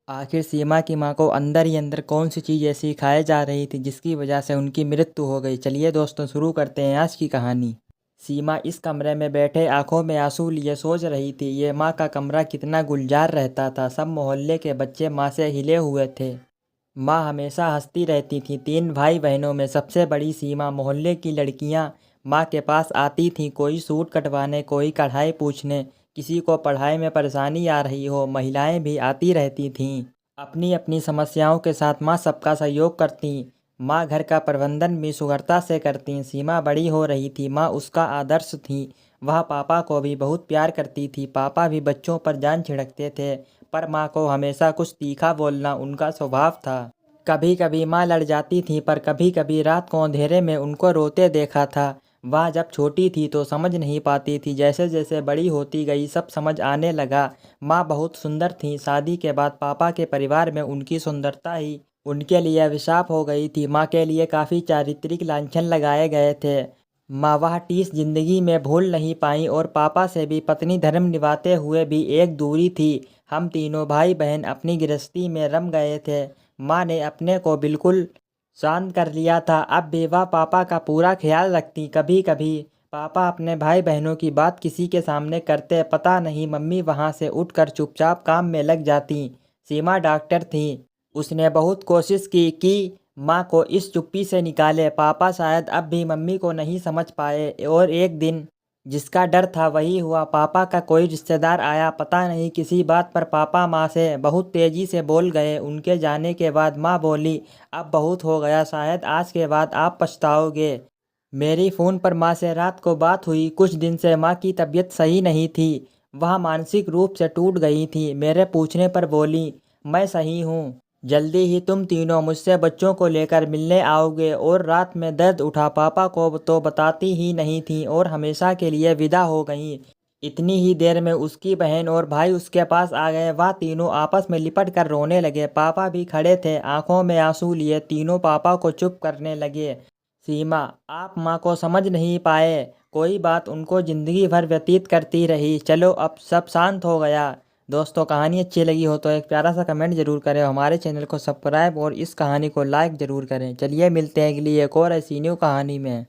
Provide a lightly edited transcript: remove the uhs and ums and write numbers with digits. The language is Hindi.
आखिर सीमा की माँ को अंदर ही अंदर कौन सी चीज़ ऐसी खाए जा रही थी जिसकी वजह से उनकी मृत्यु हो गई। चलिए दोस्तों शुरू करते हैं आज की कहानी। सीमा इस कमरे में बैठे आंखों में आंसू लिए सोच रही थी, ये माँ का कमरा कितना गुलजार रहता था। सब मोहल्ले के बच्चे माँ से हिले हुए थे। माँ हमेशा हंसती रहती थी। 3 भाई बहनों में सबसे बड़ी सीमा। मोहल्ले की लड़कियाँ माँ के पास आती थीं, कोई सूट कटवाने, कोई कढ़ाई पूछने, किसी को पढ़ाई में परेशानी आ रही हो। महिलाएं भी आती रहती थीं, अपनी अपनी समस्याओं के साथ। माँ सबका सहयोग करती। माँ घर का प्रबंधन भी सुगमता से करती। सीमा बड़ी हो रही थी, माँ उसका आदर्श थी। वह पापा को भी बहुत प्यार करती थी। पापा भी बच्चों पर जान छिड़कते थे, पर माँ को हमेशा कुछ तीखा बोलना उनका स्वभाव था। कभी कभी माँ लड़ जाती थी, पर कभी कभी रात को अंधेरे में उनको रोते देखा था। वह जब छोटी थी तो समझ नहीं पाती थी, जैसे जैसे बड़ी होती गई सब समझ आने लगा। माँ बहुत सुंदर थी। शादी के बाद पापा के परिवार में उनकी सुंदरता ही उनके लिए अभिशाप हो गई थी। माँ के लिए काफ़ी चारित्रिक लांछन लगाए गए थे। माँ वह टीस जिंदगी में भूल नहीं पाई, और पापा से भी पत्नी धर्म निभाते हुए भी एक दूरी थी। हम तीनों भाई बहन अपनी गृहस्थी में रम गए थे। माँ ने अपने को बिल्कुल शांत कर लिया था। अब भी वह पापा का पूरा ख्याल रखती। कभी कभी पापा अपने भाई बहनों की बात किसी के सामने करते, पता नहीं मम्मी वहाँ से उठकर चुपचाप काम में लग जाती। सीमा डॉक्टर थी। उसने बहुत कोशिश की कि माँ को इस चुप्पी से निकाले। पापा शायद अब भी मम्मी को नहीं समझ पाए, और एक दिन जिसका डर था वही हुआ। पापा का कोई रिश्तेदार आया, पता नहीं किसी बात पर पापा माँ से बहुत तेजी से बोल गए। उनके जाने के बाद माँ बोली, अब बहुत हो गया, शायद आज के बाद आप पछताओगे। मेरी फ़ोन पर माँ से रात को बात हुई। कुछ दिन से माँ की तबीयत सही नहीं थी। वह मानसिक रूप से टूट गई थी। मेरे पूछने पर बोली, मैं सही हूँ, जल्दी ही तुम तीनों मुझसे बच्चों को लेकर मिलने आओगे। और रात में दर्द उठा। पापा को तो बताती ही नहीं थी और हमेशा के लिए विदा हो गईं। इतनी ही देर में उसकी बहन और भाई उसके पास आ गए। वह तीनों आपस में लिपट कर रोने लगे। पापा भी खड़े थे, आंखों में आंसू लिए। तीनों पापा को चुप करने लगे। सीमा, आप माँ को समझ नहीं पाए। कोई बात, उनको ज़िंदगी भर व्यतीत करती रही। चलो अब सब शांत हो गया। दोस्तों कहानी अच्छी लगी हो तो एक प्यारा सा कमेंट जरूर करें, हमारे चैनल को सब्सक्राइब और इस कहानी को लाइक ज़रूर करें। चलिए मिलते हैं अगली एक और ऐसी न्यू कहानी में।